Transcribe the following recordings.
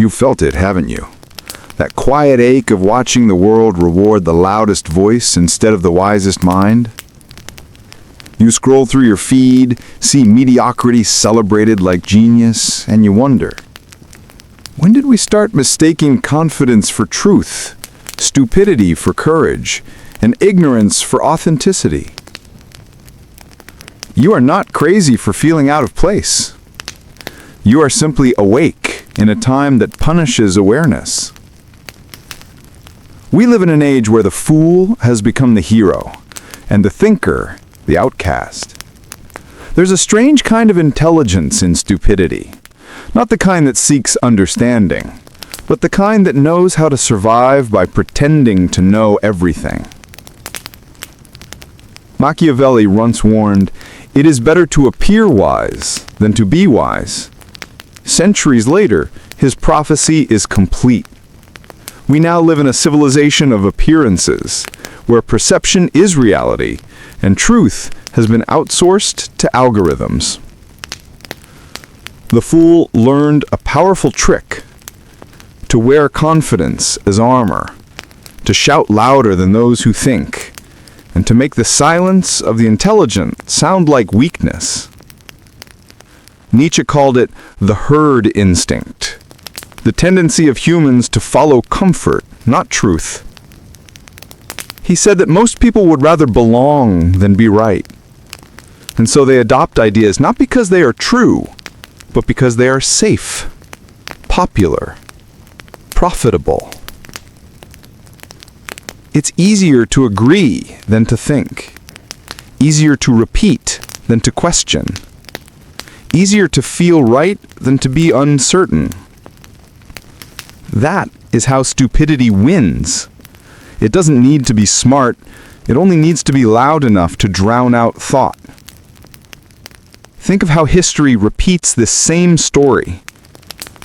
You've felt it, haven't you? That quiet ache of watching the world reward the loudest voice instead of the wisest mind? You scroll through your feed, see mediocrity celebrated like genius, and you wonder, when did we start mistaking confidence for truth, stupidity for courage, and ignorance for authenticity? You are not crazy for feeling out of place. You are simply awake in a time that punishes awareness. We live in an age where the fool has become the hero, and the thinker the outcast. There's a strange kind of intelligence in stupidity, not the kind that seeks understanding, but the kind that knows how to survive by pretending to know everything. Machiavelli once warned, "It is better to appear wise than to be wise." Centuries later, his prophecy is complete. We now live in a civilization of appearances, where perception is reality, and truth has been outsourced to algorithms. The fool learned a powerful trick: to wear confidence as armor, to shout louder than those who think, and to make the silence of the intelligent sound like weakness. Nietzsche called it the herd instinct, the tendency of humans to follow comfort, not truth. He said that most people would rather belong than be right. And so they adopt ideas not because they are true, but because they are safe, popular, profitable. It's easier to agree than to think, easier to repeat than to question, easier to feel right than to be uncertain. That is how stupidity wins. It doesn't need to be smart, it only needs to be loud enough to drown out thought. Think of how history repeats this same story.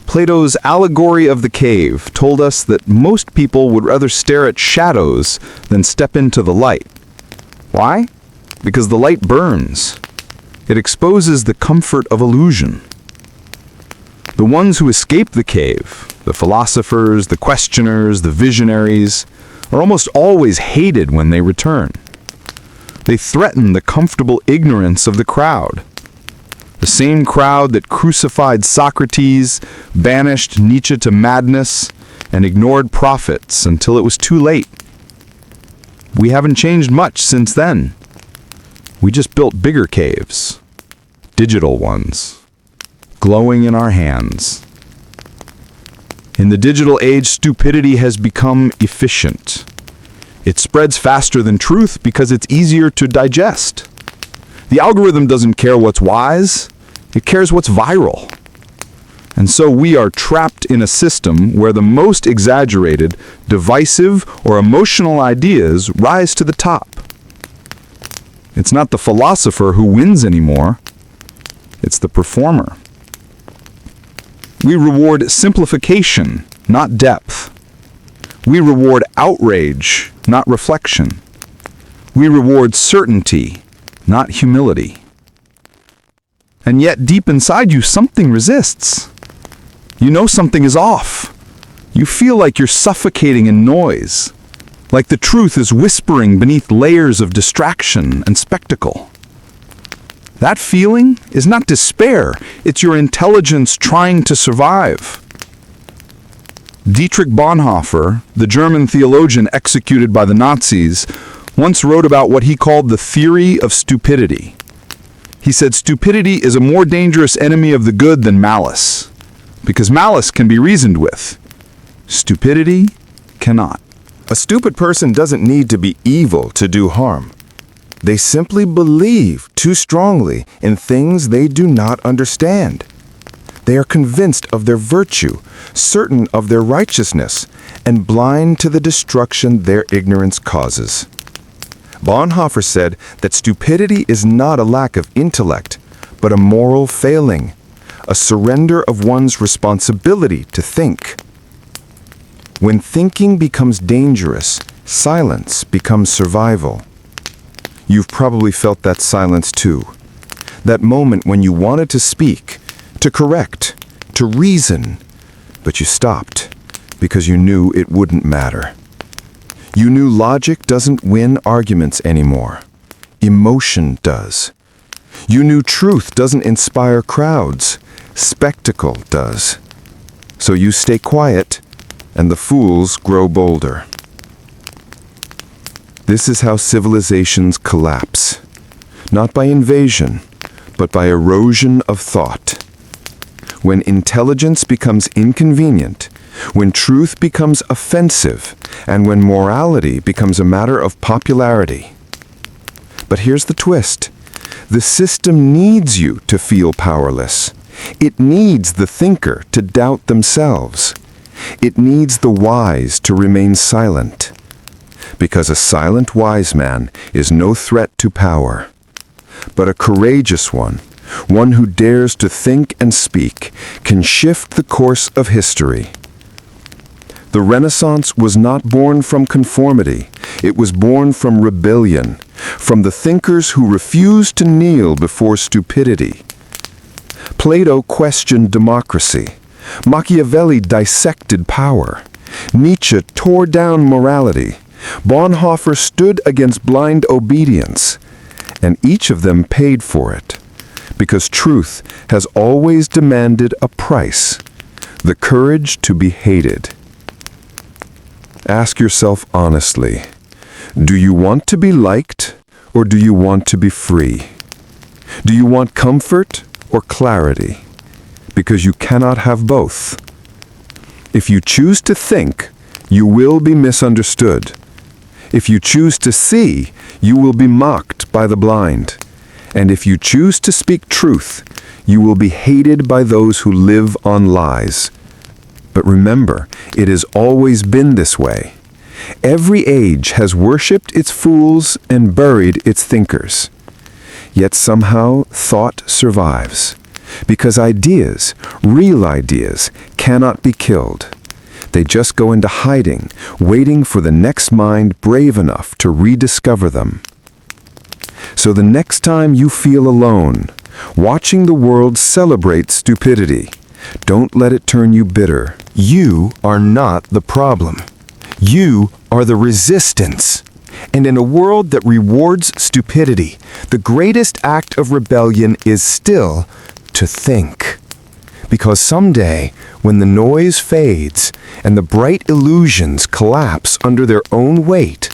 Plato's allegory of the cave told us that most people would rather stare at shadows than step into the light. Why? Because the light burns. It exposes the comfort of illusion. The ones who escape the cave, the philosophers, the questioners, the visionaries, are almost always hated when they return. They threaten the comfortable ignorance of the crowd. The same crowd that crucified Socrates, banished Nietzsche to madness, and ignored prophets until it was too late. We haven't changed much since then. We just built bigger caves, digital ones, glowing in our hands. In the digital age, stupidity has become efficient. It spreads faster than truth because it's easier to digest. The algorithm doesn't care what's wise, it cares what's viral. And so we are trapped in a system where the most exaggerated, divisive, or emotional ideas rise to the top. It's not the philosopher who wins anymore, it's the performer. We reward simplification, not depth. We reward outrage, not reflection. We reward certainty, not humility. And yet, deep inside you, something resists. You know something is off. You feel like you're suffocating in noise, like the truth is whispering beneath layers of distraction and spectacle. That feeling is not despair, it's your intelligence trying to survive. Dietrich Bonhoeffer, the German theologian executed by the Nazis, once wrote about what he called the theory of stupidity. He said stupidity is a more dangerous enemy of the good than malice, because malice can be reasoned with. Stupidity cannot. A stupid person doesn't need to be evil to do harm. They simply believe too strongly in things they do not understand. They are convinced of their virtue, certain of their righteousness, and blind to the destruction their ignorance causes. Bonhoeffer said that stupidity is not a lack of intellect, but a moral failing, a surrender of one's responsibility to think. When thinking becomes dangerous, silence becomes survival. You've probably felt that silence too. That moment when you wanted to speak, to correct, to reason, But you stopped because you knew it wouldn't matter. You knew logic doesn't win arguments anymore. Emotion does. You knew truth doesn't inspire crowds. Spectacle does. So you stay quiet, and the fools grow bolder. This is how civilizations collapse. Not by invasion, but by erosion of thought. When intelligence becomes inconvenient, when truth becomes offensive, and when morality becomes a matter of popularity. But here's the twist. The system needs you to feel powerless. It needs the thinker to doubt themselves. It needs the wise to remain silent. Because a silent wise man is no threat to power, but a courageous one who dares to think and speak, can shift the course of history. The Renaissance was not born from conformity. It was born from rebellion, from the thinkers who refused to kneel before stupidity. Plato questioned democracy. Machiavelli dissected power. Nietzsche tore down morality. Bonhoeffer stood against blind obedience. And each of them paid for it, because truth has always demanded a price, the courage to be hated. Ask yourself honestly, do you want to be liked, or do you want to be free? Do you want comfort or clarity? Because you cannot have both. If you choose to think, you will be misunderstood. If you choose to see, you will be mocked by the blind. And if you choose to speak truth, you will be hated by those who live on lies. But remember, it has always been this way. Every age has worshipped its fools and buried its thinkers. Yet somehow thought survives. Because ideas, real ideas, cannot be killed. They just go into hiding, waiting for the next mind brave enough to rediscover them. So the next time you feel alone, watching the world celebrate stupidity, don't let it turn you bitter. You are not the problem. You are the resistance. And in a world that rewards stupidity, the greatest act of rebellion is still to think. Because someday, when the noise fades and the bright illusions collapse under their own weight,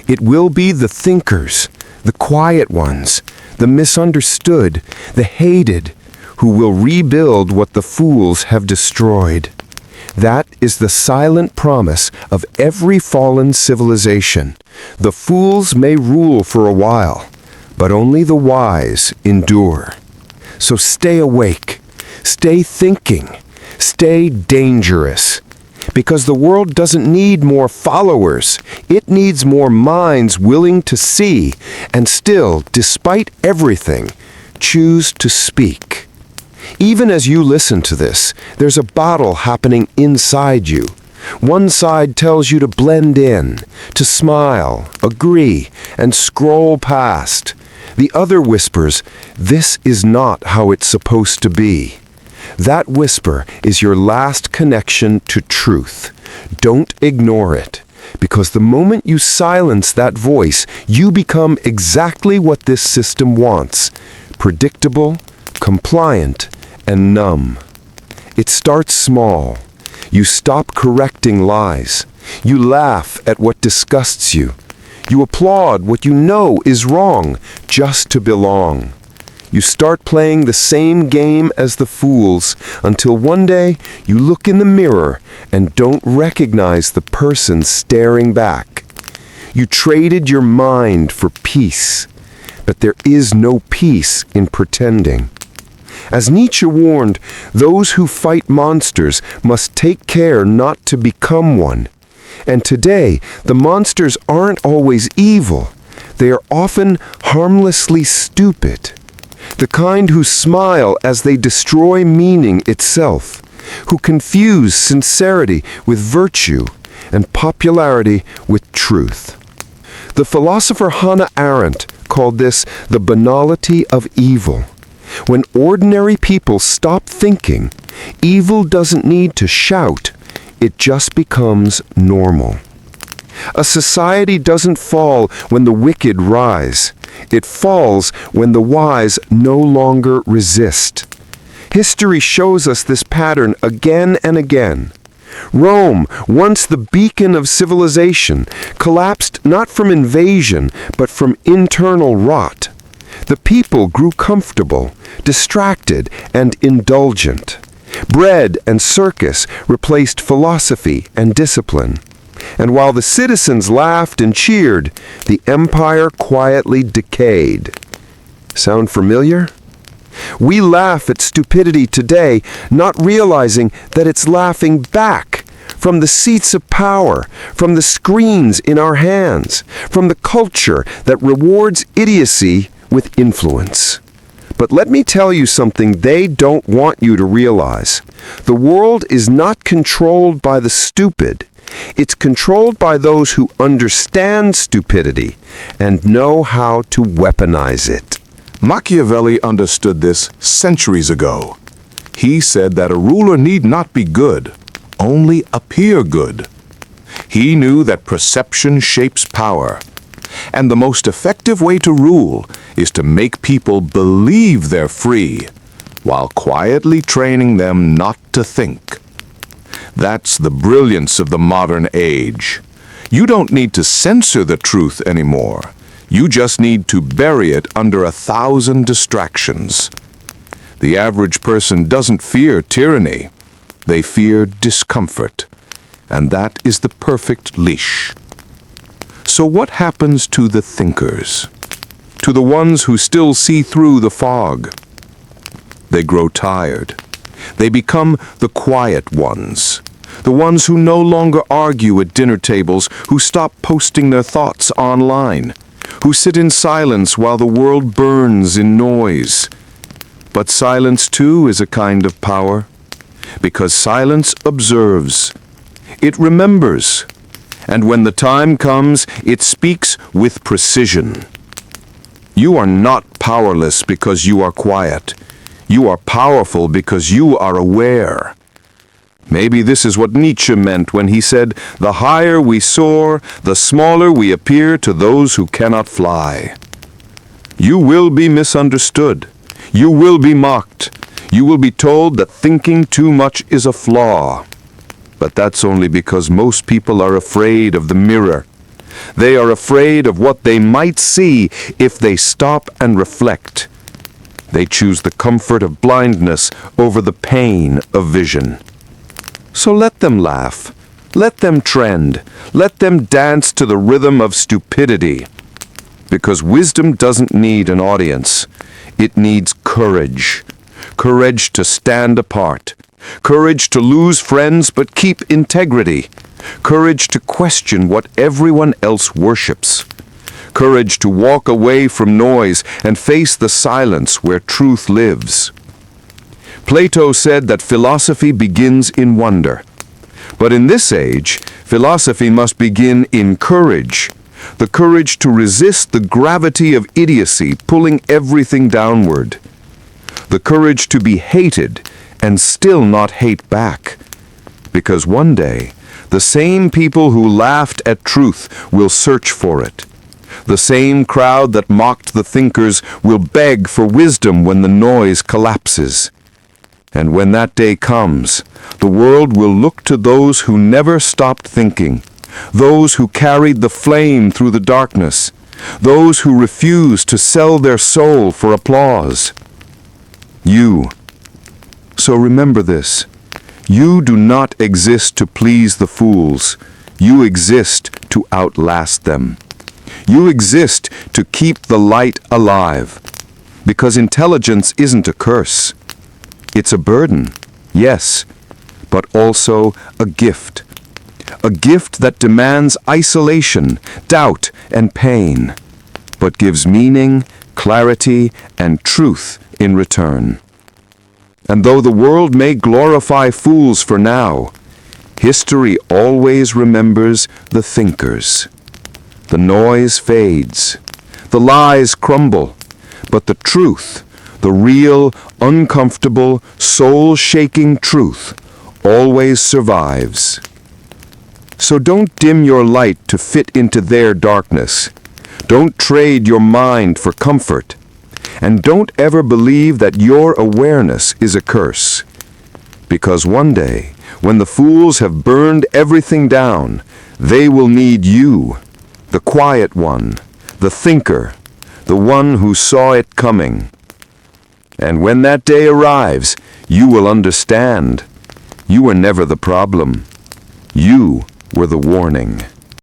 it will be the thinkers, the quiet ones, the misunderstood, the hated, who will rebuild what the fools have destroyed. That is the silent promise of every fallen civilization. The fools may rule for a while, but only the wise endure. So stay awake, stay thinking, stay dangerous. Because the world doesn't need more followers. It needs more minds willing to see and still, despite everything, choose to speak. Even as you listen to this, there's a battle happening inside you. One side tells you to blend in, to smile, agree, and scroll past. The other whispers, this is not how it's supposed to be. That whisper is your last connection to truth. Don't ignore it, because the moment you silence that voice, you become exactly what this system wants: predictable, compliant, and numb. It starts small. You stop correcting lies. You laugh at what disgusts you. You applaud what you know is wrong just to belong. You start playing the same game as the fools until one day you look in the mirror and don't recognize the person staring back. You traded your mind for peace, but there is no peace in pretending. As Nietzsche warned, those who fight monsters must take care not to become one. And today, the monsters aren't always evil. They are often harmlessly stupid. The kind who smile as they destroy meaning itself, who confuse sincerity with virtue and popularity with truth. The philosopher Hannah Arendt called this the banality of evil. When ordinary people stop thinking, Evil doesn't need to shout. It just becomes normal. A society doesn't fall when the wicked rise. It falls when the wise no longer resist. History shows us this pattern again and again. Rome, once the beacon of civilization, collapsed not from invasion, but from internal rot. The people grew comfortable, distracted, and indulgent. Bread and circus replaced philosophy and discipline. And while the citizens laughed and cheered, the empire quietly decayed. Sound familiar? We laugh at stupidity today, not realizing that it's laughing back from the seats of power, from the screens in our hands, from the culture that rewards idiocy with influence. But let me tell you something they don't want you to realize. The world is not controlled by the stupid. It's controlled by those who understand stupidity and know how to weaponize it. Machiavelli understood this centuries ago. He said that a ruler need not be good, only appear good. He knew that perception shapes power, and the most effective way to rule is to make people believe they're free, while quietly training them not to think. That's the brilliance of the modern age. You don't need to censor the truth anymore. You just need to bury it under 1,000 distractions. The average person doesn't fear tyranny. They fear discomfort. And that is the perfect leash. So what happens to the thinkers? To the ones who still see through the fog? They grow tired. They become the quiet ones. The ones who no longer argue at dinner tables, who stop posting their thoughts online, who sit in silence while the world burns in noise. But silence, too, is a kind of power, because silence observes. It remembers. And when the time comes, it speaks with precision. You are not powerless because you are quiet. You are powerful because you are aware. Maybe this is what Nietzsche meant when he said, "The higher we soar, the smaller we appear to those who cannot fly." You will be misunderstood. You will be mocked. You will be told that thinking too much is a flaw. But that's only because most people are afraid of the mirror. They are afraid of what they might see if they stop and reflect. They choose the comfort of blindness over the pain of vision. So let them laugh. Let them trend. Let them dance to the rhythm of stupidity. Because wisdom doesn't need an audience. It needs courage. Courage to stand apart. Courage to lose friends but keep integrity. Courage to question what everyone else worships. Courage to walk away from noise and face the silence where truth lives. Plato said that philosophy begins in wonder. But in this age, philosophy must begin in courage. The courage to resist the gravity of idiocy pulling everything downward. The courage to be hated and still not hate back. Because one day, the same people who laughed at truth will search for it. The same crowd that mocked the thinkers will beg for wisdom when the noise collapses. And when that day comes, the world will look to those who never stopped thinking, those who carried the flame through the darkness, those who refused to sell their soul for applause. You. So remember this. You do not exist to please the fools. You exist to outlast them. You exist to keep the light alive. Because intelligence isn't a curse. It's a burden, yes, but also a gift. A gift that demands isolation, doubt, and pain, but gives meaning, clarity, and truth in return. And though the world may glorify fools for now, history always remembers the thinkers. The noise fades, the lies crumble, but the truth, the real, uncomfortable, soul-shaking truth always survives. So don't dim your light to fit into their darkness. Don't trade your mind for comfort. And don't ever believe that your awareness is a curse. Because one day, when the fools have burned everything down, they will need you, the quiet one, the thinker, the one who saw it coming. And when that day arrives, you will understand. You were never the problem. You were the warning.